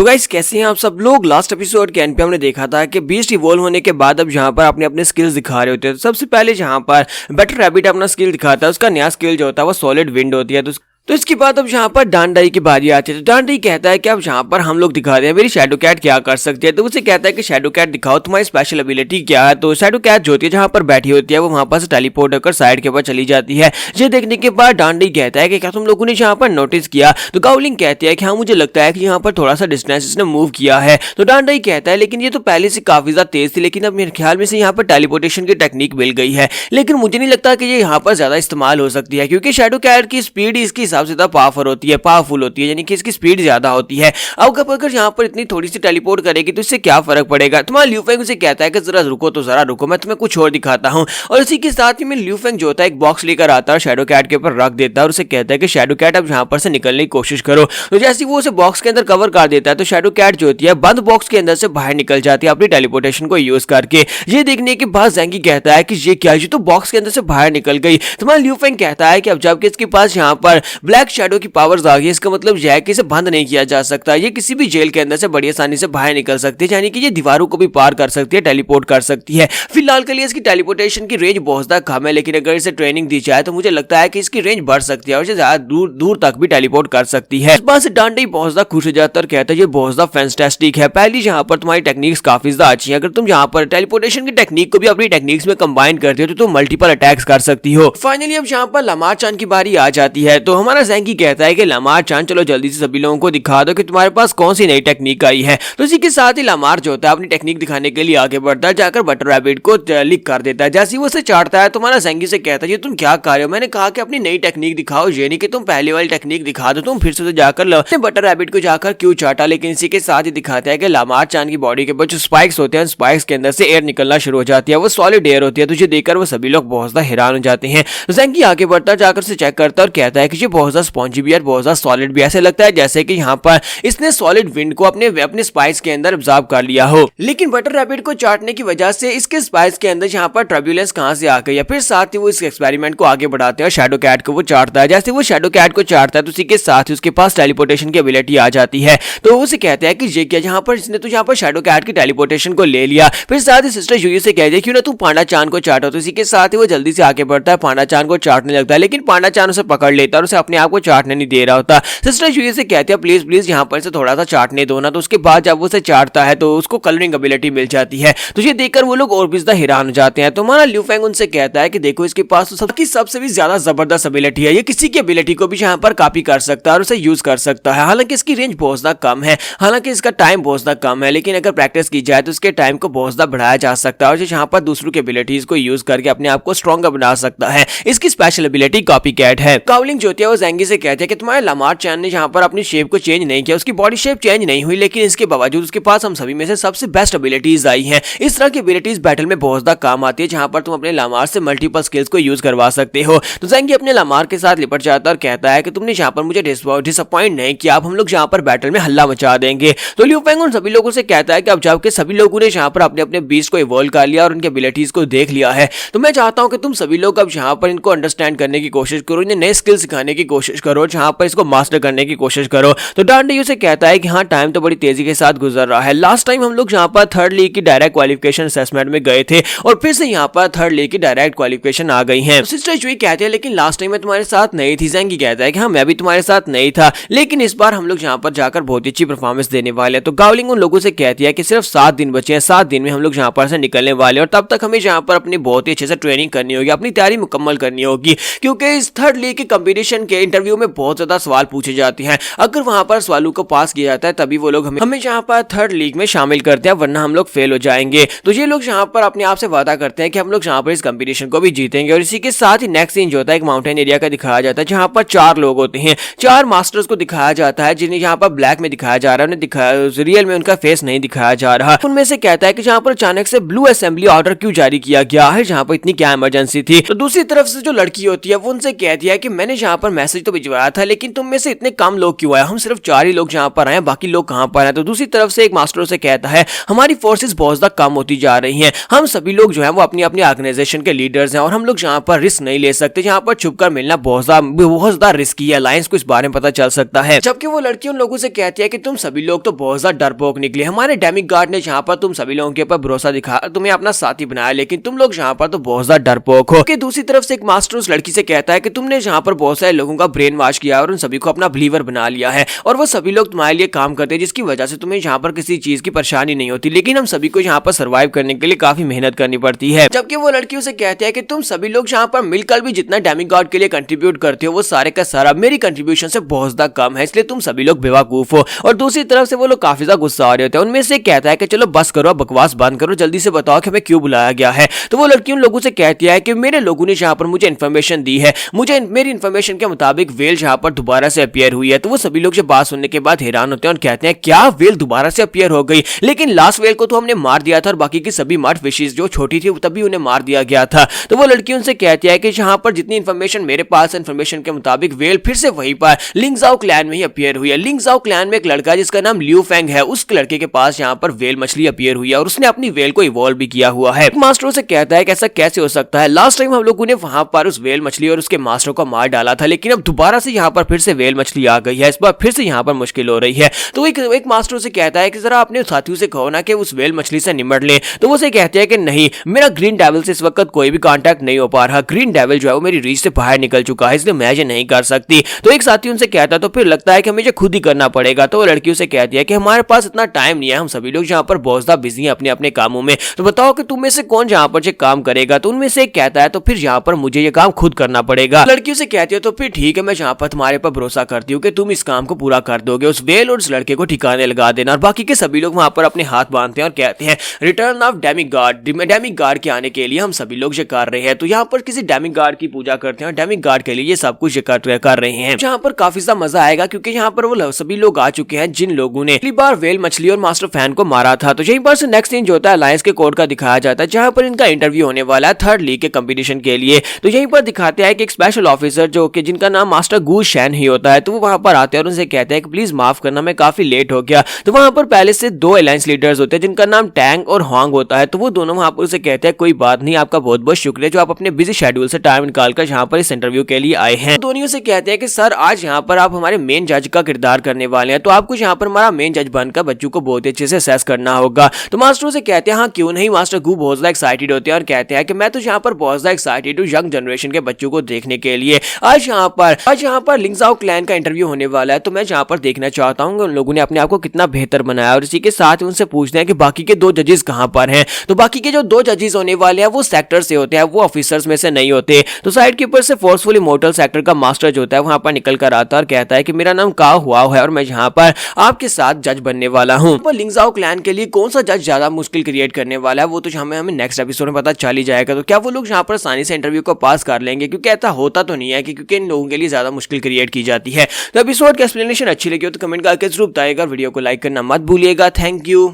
तो गाइस कैसे हैं आप सब लोग। लास्ट एपिसोड के एंड पे हमने देखा था कि बीस्ट इवॉल्व होने के बाद अब जहां पर अपने अपने स्किल्स दिखा रहे होते हैं। तो सबसे पहले जहां पर बटर रैबिट अपना स्किल दिखाता है, उसका नया स्किल जो होता है वो सॉलिड विंड होती है। तो इसके बाद अब यहाँ पर डांडाई की बारी आती है। तो डांडाई कहता है कि अब यहाँ पर हम लोग दिखा रहे हैं मेरी शैडो कैट क्या कर सकती है। तो उसे कहता है कि शैडो कैट दिखाओ तुम्हारी स्पेशल एबिलिटी क्या है। तो शैडो कैट जो होती है जहाँ पर बैठी होती है वो वहां पर से टेलीपोर्ट होकर साइड के ऊपर चली जाती है। ये देखने के बाद डांडाई कहता है कि क्या तुम लोगों ने यहाँ पर नोटिस किया। तो गाउलिंग कहती है कि हाँ मुझे लगता है कि यहाँ पर थोड़ा सा डिस्टेंस इसने मूव किया है। तो डांडाई कहता है लेकिन ये तो पहले से काफी ज्यादा तेज थी, लेकिन अब मेरे ख्याल में से यहाँ पर टेलीपोर्टेशन की टेक्निक मिल गई है, लेकिन मुझे नहीं लगता कि ये यहाँ पर ज्यादा इस्तेमाल हो सकती है क्योंकि शैडो कैट की स्पीड इसके हिसाब से पावरफुल होती है, यानी कि इसकी स्पीड ज्यादा होती है। अब अगर यहाँ पर इतनी थोड़ी सी टेलीपोर्ट करेगी तो इससे क्या फर्क पड़ेगा। तुम्हारा ल्यूफेंग उसे कहता है कि जरा रुको मैं तुम्हें कुछ और दिखाता हूँ। और इसी के साथ ही में ल्यूफेंग जो होता है एक बॉक्स लेकर आता है, शैडो कैट के ऊपर रख देता है और उसे कहता है कि शैडो कैट अब यहाँ पर से निकलने की कोशिश करो। तो जैसे वो उसे बॉक्स के अंदर कवर कर देता है तो शैडो कैट जो होती है बंद बॉक्स के अंदर से बाहर निकल जाती है अपनी टेलीपोर्टेशन को यूज करके। ये देखने के बाद ज़ेंगी कहता है कि ये क्या, ये तो बॉक्स के अंदर से बाहर निकल गई। तुम्हारा ल्यूफेंग कहता है कि अब जबकि इसके पास यहाँ पर ब्लैक शैडो की पावर्स आ गई, इसका मतलब यह है कि इसे बंद नहीं किया जा सकता। ये किसी भी जेल के अंदर से बड़ी आसानी से बाहर निकल सकती है, यानी कि ये दीवारों को भी पार कर सकती है, टेलीपोर्ट कर सकती है। फिलहाल के लिए इसकी टेलीपोर्टेशन की रेंज बहुत ज्यादा कम है, लेकिन अगर इसे ट्रेनिंग दी जाए तो मुझे लगता है कि इसकी रेंज बढ़ सकती है और इसे ज्यादा दूर तक भी टेलीपोर्ट कर सकती है। इस बात से डांडाई बहुत ज्यादा खुश हो जाता है और कहता है ये बहुत ज्यादा फैंटास्टिक है। पहली यहाँ पर तुम्हारी टेक्निक्स काफी ज्यादा अच्छी है, अगर तुम यहाँ पर टेलीपोर्टेशन की टेक्निक को भी अपनी टेक्निक्स में कंबाइन करते हो तो तुम मल्टीपल अटैक्स कर सकती हो। फाइनली अब यहाँ पर लामार चान की बारी आ जाती है। तो हमारा ज़ेंगी कहता है कि लामार चान चलो जल्दी से सभी लोगों को दिखा दो कि तुम्हारे पास कौन सी नई टेक्निक आई है। तो इसी के साथ ही लामार जो होता है अपनी टेक्निक दिखाने के लिए आगे बढ़ता है, जाकर बटर रैबिट को लिक कर देता है। जैसे ही वो उसे चाटता है तुम्हारा ज़ेंगी से कहता है ये तुम क्या कर रहे हो, मैंने कहा कि अपनी नई टेक्निक दिखाओ, ये नहीं कि तुम पहले वाली टेक्निक दिखा दो। तुम फिर से जाकर बटर रैबिट को जाकर क्यों चाटा। लेकिन इसी के साथ ही दिखाता है कि लामार चान की बॉडी के ऊपर जो स्पाइक्स होते हैं, स्पाइक्स के अंदर से एयर निकलना शुरू हो जाती है, वो सॉलिड एयर होती है। तुझे देखकर वो सभी लोग बहुत ज्यादा हैरान हो जाते हैं। ज़ेंगी आगे बढ़ता जाकर से चेक करता है और कहता है कि ये बहुत ज्यादा स्पॉन्जी भी है, बहुत ज्यादा सॉलिड भी। ऐसे लगता है जैसे कि यहाँ पर इसने सॉलिड विंड को अपने स्पाइस के अंदर ऑब्जर्व कर लिया हो। लेकिन बटर रैबिट को चाटने की वजह से इसके स्पाइस के अंदर यहाँ पर टर्बुलेंस कहां से आ गई है। फिर साथ ही वो इस एक्सपेरिमेंट को आगे बढ़ाते हैं और शैडो कैट को वो चाटता है। जैसे वो शैडो कैट को चाटता है तो उसी के साथ ही उसके पास टेलीपोर्टेशन की एबिलिटी आ जाती है। तो वो उसे कहता है कि ये क्या, यहाँ पर इसने तो यहाँ पर शैडो कैट की टेलीपोर्टेशन को ले लिया। फिर साथ ही सिस्टर यूई से कहती है क्यों ना तू पांडा चान को चाटो। तो इसी के साथ ही वो जल्दी से आगे बढ़ता है, पांडा चान को चाटने लगता है, लेकिन पांडा चान उसे पकड़ लेता है और उसे अपने आप को चाटने नहीं दे रहा होता। सिस्टर यूई से कहती है प्लीज यहाँ पर से थोड़ा सा चाटने दो ना। तो उसके बाद जब वो उसे चाटता है तो उसको कलरिंग एबिलिटी मिल जाती है। तो ये देखकर वो लोग और भी ज्यादा हैरान हो जाते हैं। तो हमारा ल्यूफेंग उनसे कहता है कि देखो इसके पास तो सबसे भी ज्यादा जबरदस्त एबिलिटी है, ये किसी की एबिलिटी को भी यहाँ पर कॉपी कर सकता है और उसे यूज कर सकता है। हालांकि इसकी रेंज बहुत ज्यादा कम है, हालांकि इसका टाइम बहुत ज्यादा कम है, लेकिन अगर प्रैक्टिस की जाए तो इसके टाइम को बहुत ज्यादा बढ़ाया जा सकता है और यहाँ पर दूसरों की एबिलिटीज को यूज करके अपने आप को स्ट्रॉन्गर बना सकता है। इसकी स्पेशल एबिलिटी कॉपी कैट है। काउलिंग जो है वो ज़ेंगी से कहते हैं कि तुम्हारे लामार चान ने यहाँ पर अपनी शेप को चेंज नहीं किया, उसकी बॉडी शेप चेंज नहीं हुई, लेकिन इसके बावजूद उसके पास हम सभी में से सबसे बेस्ट एबिलिटीज आई हैं। इस तरह की एबिलिटीज बैटल में बहुत ज्यादा काम आती है, जहां पर तुम अपने लामार से मल्टीपल स्किल्स को यूज करवा सकते हो। तो ज़ेंगी अपने लामार के साथ लिपट जाता है और कहता है कि तुमने यहाँ पर मुझे डिसअपॉइंट नहीं किया, अब हम लोग यहाँ पर बैटल में हल्ला मचा देंगे। तो ल्यूफेंग उन सभी लोगों से कहता है कि अब जबकि सभी लोगों ने यहाँ पर अपने अपने बीस्ट को इवॉल्व कर लिया और उनकी एबिलिटीज को देख लिया है, तो मैं चाहता हूँ कि तुम सभी लोग अब यहाँ पर इनको अंडरस्टैंड करने की कोशिश करो, इन्हें नए स्किल सिखाने की कोशिश करो, जहाँ पर इसको मास्टर करने की कोशिश करो। तो डांडाई उसे कहता है कि हाँ टाइम तो बड़ी तेजी के साथ गुजर रहा है। लास्ट टाइम हम लोग यहाँ पर थर्ड लीग की डायरेक्ट क्वालिफिकेशन असेसमेंट में गए थे और फिर से यहाँ पर थर्ड लीग की डायरेक्ट क्वालिफिकेशन आ गई है। सिस्टर जुई कहते हैं लेकिन लास्ट टाइम मैं तुम्हारे साथ नहीं थी। ज़ेंगी कहता है कि हाँ मैं भी तुम्हारे साथ नहीं था, लेकिन इस बार हम लोग यहाँ पर जाकर बहुत अच्छी परफॉर्मेंस देने वाले हैं। तो गावलिंग उन लोगों से कहती है कि सिर्फ 7 दिन बचे हैं, 7 दिन में हम लोग यहाँ पर से निकलने वाले हैं और तब तक हमें यहाँ पर अपनी बहुत ही अच्छे से ट्रेनिंग करनी होगी, अपनी तैयारी मुकम्मल करनी होगी, क्योंकि इस थर्ड लीग के कंपटीशन के इंटरव्यू में बहुत ज्यादा सवाल पूछे जाते हैं। अगर वहां पर सवालों को पास किया जाता है तभी वो लोग हमें यहाँ पर थर्ड लीग में शामिल करते हैं, वरना हम लोग फेल हो जाएंगे। तो ये लोग यहाँ पर अपने आप से वादा करते हैं कि हम लोग यहाँ पर इस कंपटीशन को भी जीतेंगे। और इसी के साथ ही नेक्स्ट सीन जो होता है एक माउंटेन एरिया का दिखाया जाता है, जहाँ पर 4 लोग होते हैं, 4 मास्टर्स को दिखाया जाता है, जिन्हें यहाँ पर ब्लैक में दिखाया जा रहा है, उन्हें रियल में उनका फेस नहीं दिखाया जा रहा। उनमें से कहता है कि जहाँ पर अचानक से ब्लू असेंबली ऑर्डर क्यों जारी किया गया है, जहाँ पर इतनी क्या इमरजेंसी थी। तो दूसरी तरफ से जो लड़की होती है वो उनसे कहती है कि मैंने यहाँ पर मैसेज तो भिजवाया था, लेकिन तुम में से इतने कम लोग क्यों आए? हम सिर्फ 4 ही लोग यहाँ पर आए, बाकी लोग कहाँ पर हैं? तो दूसरी तरफ से एक मास्टर से कहता है हमारी फोर्सेस बहुत ज्यादा कम होती जा रही हैं, हम सभी लोग जो है वो अपनी अपनी ऑर्गेनाइजेशन के लीडर्स हैं और हम लोग यहाँ पर रिस्क नहीं ले सकते, यहाँ पर छुपकर मिलना बहुत ज्यादा रिस्की है, अलायंस को इस बारे में पता चल सकता है। जबकि वो लड़की उन लोगों से कहती है कि तुम सभी लोग तो बहुत ज्यादा डरपोक निकले, हमारे डेमिक गार्ड ने यहाँ पर तुम सभी लोगों के ऊपर भरोसा दिखा तुम्हें अपना साथी बनाया, लेकिन तुम लोग यहाँ पर तो बहुत ज्यादा डरपोक हो। दूसरी तरफ से एक मास्टर उस लड़की से कहता है कि तुमने यहाँ पर बहुत सारे लोगों का ब्रेन वॉश किया और उन सभी को अपना बिलीवर बना लिया है और वो सभी लोग तुम्हारे लिए काम करते हैं, जिसकी वजह से तुम्हें यहाँ पर किसी चीज की परेशानी नहीं होती, लेकिन हम सभी को यहाँ पर सर्वाइव करने के लिए काफी मेहनत करनी पड़ती है। जबकि वो लड़की उसे कहती है कि तुम सभी लोग यहाँ पर मिलकर भी जितना डेमिक गॉड के लिए कंट्रीब्यूट करते हो वो सारे का सारा मेरी कंट्रीब्यूशन से बहुत ज्यादा कम है, इसलिए तुम सभी लोग बेवकूफ हो। और दूसरी तरफ से वो लोग काफी ज्यादा गुस्सा आ रहे होते हैं। उनमें से कहता है कि चलो बस करो, बकवास बंद करो, जल्दी से बताओ कि हमें क्यों बुलाया गया है। तो वो लड़की उन लोगों से कहती है कि मेरे लोगों ने यहाँ पर मुझे इन्फॉर्मेशन दी है, मुझे मेरी इन्फॉर्मेशन के मुताबिक वेल यहाँ पर दोबारा से अपीयर हुई है। तो वो सभी लोग जब बात सुनने के बाद हैरान होते हैं और कहते हैं क्या वेल दोबारा से अपीयर हो गई? लेकिन लास्ट वेल को तो हमने मार दिया था और बाकी की सभी मर्ड फिशेस जो छोटी थी तभी उन्हें मार दिया गया था। तो वो लड़की उनसे कहती है कि यहाँ पर जितनी इन्फॉर्मेशन मेरे पास इन्फॉर्मेशन के मुताबिक वेल फिर से वहीं पर लिंगजाओ क्लैन में ही अपीयर हुई है। लिंगजाओ क्लैन में एक लड़का जिसका नाम लियू फेंग है, उस लड़के के पास यहाँ पर वेल मछली अपीयर हुई है और उसने अपनी वेल को इवॉल्व भी किया हुआ है। मास्टर से कहता है कि ऐसा कैसे हो सकता है? लास्ट टाइम हम लोगों ने वहां पर उस वेल मछली और उसके मास्टर को मार डाला था, लेकिन अब दोबारा से यहाँ पर फिर से वेल मछली आ गई है, इस बार फिर से यहाँ पर मुश्किल हो रही है। तो एक मास्टर से कहता है कि जरा अपने साथियों से कहो ना कि उस वेल मछली से निमट ले। तो वो से कहते हैं कि नहीं, मेरा ग्रीन डेविल से इस वक्त कोई भी कांटेक्ट नहीं हो पा रहा, ग्रीन डेविल जो है वो मेरी रीच से बाहर निकल चुका है, इसलिए मैं ये नहीं कर सकती। तो एक साथी उनसे कहता तो फिर लगता है कि हमें ये खुद ही करना पड़ेगा। तो वो लड़की उसे कहती है कि हमारे पास इतना टाइम नहीं है, हम सभी लोग यहाँ पर बहुत ज्यादा बिजी हैं अपने अपने कामों में, तो बताओ कि तुम में से कौन यहाँ पर ये काम करेगा? तो उनमें से एक कहता है तो फिर यहाँ पर मुझे ये काम खुद करना पड़ेगा। लड़की उसे कहती है तो फिर ठीक है, मैं यहाँ पर तुम्हारे पर भरोसा करती हूँ कि तुम इस काम को पूरा कर दोगे, उस वेल और उस लड़के को ठिकाने लगा देना। और बाकी के सभी लोग वहां पर अपने हाथ बांधते हैं और कहते हैं रिटर्न ऑफ डेमिक गार्ड, डेमिक गार्ड के आने के लिए हम सभी लोग ये कर रहे हैं। तो यहाँ पर किसी डेमिक गार्ड की पूजा करते हैं और डेमिक गार्ड के लिए ये सब कुछ कर रहे हैं। यहाँ पर काफी सा मजा आएगा क्योंकि यहाँ पर वो सभी लोग आ चुके हैं जिन लोगों ने पहली बार वेल मछली और मास्टर फैन को मारा था। तो यहीं पर से नेक्स्ट सीन जो होता है अलायंस के कोर्ट का दिखाया जाता है, जहाँ पर इनका इंटरव्यू होने वाला है थर्ड लीग के कंपटीशन के लिए। तो यहीं पर दिखाते हैं कि एक स्पेशल ऑफिसर जो कि जिनका नाम मास्टर गू शैन ही होता है, तो वो वहां पर आते हैं और उनसे कहते हैं कि प्लीज माफ करना, मैं काफी लेट हो गया। तो वहां पर पहले से 2 अलायंस लीडर्स होते हैं जिनका नाम टैंग और हॉन्ग होता है। तो वो दोनों वहां पर उसे कहते हैं कोई बात नहीं, आपका बहुत बहुत शुक्रिया जो आप अपने बिजी शेड्यूल से टाइम निकालकर यहाँ पर इस इंटरव्यू के लिए आए हैं। दोनों से कहते हैं कि सर आज यहाँ पर आप हमारे मेन जज का किरदार करने वाले हैं, तो आपको यहाँ पर हमारा मेन जज बनकर बच्चों को बहुत अच्छे से असेस करना होगा। तो मास्टर से कहते हैं हाँ क्यों नहीं। मास्टर गू बहुत ज्यादा एक्साइटेड होते हैं और कहते हैं कि मैं तो यहाँ पर बहुत ज्यादा एक्साइटेड हूँ यंग जनरेशन के बच्चों को देखने के लिए। आज यहाँ पर लिंगजाओ क्लैन का इंटरव्यू होने वाला है, तो मैं यहाँ पर देखना चाहता हूँ उन लोगों ने अपने आप को कितना बेहतर बनाया। और इसी के साथ उनसे पूछते हैं कि बाकी के 2 जजेस कहाँ पर हैं। तो बाकी के जो 2 जजेस होने वाले हैं वो सेक्टर से होते हैं, वो ऑफिसर्स में से नहीं होते। तो साइड के ऊपर से फोर्सफुली मोटल सेक्टर का मास्टर जो होता है वहां पर निकल कर आता है और कहता है कि मेरा नाम का हुआ है और मैं यहाँ पर आपके साथ जज बनने वाला हूँ। पर लिंगजाओ क्लैन के लिए कौन सा जज ज्यादा मुश्किल क्रिएट करने वाला है वो तो हमें नेक्स्ट एपिसोड में पता चल ही जाएगा। तो क्या वो लोग यहाँ पर आसानी से इंटरव्यू को पास कर लेंगे? क्योंकि ऐसा होता तो नहीं है क्योंकि इन लोगों के लिए ज्यादा मुश्किल क्रिएट की जाती है। तो एपिसोड की एक्सप्लेनेशन अच्छी लगी हो तो कमेंट करके जरूर बताइएगा, वीडियो को लाइक करना मत भूलिएगा। Thank you.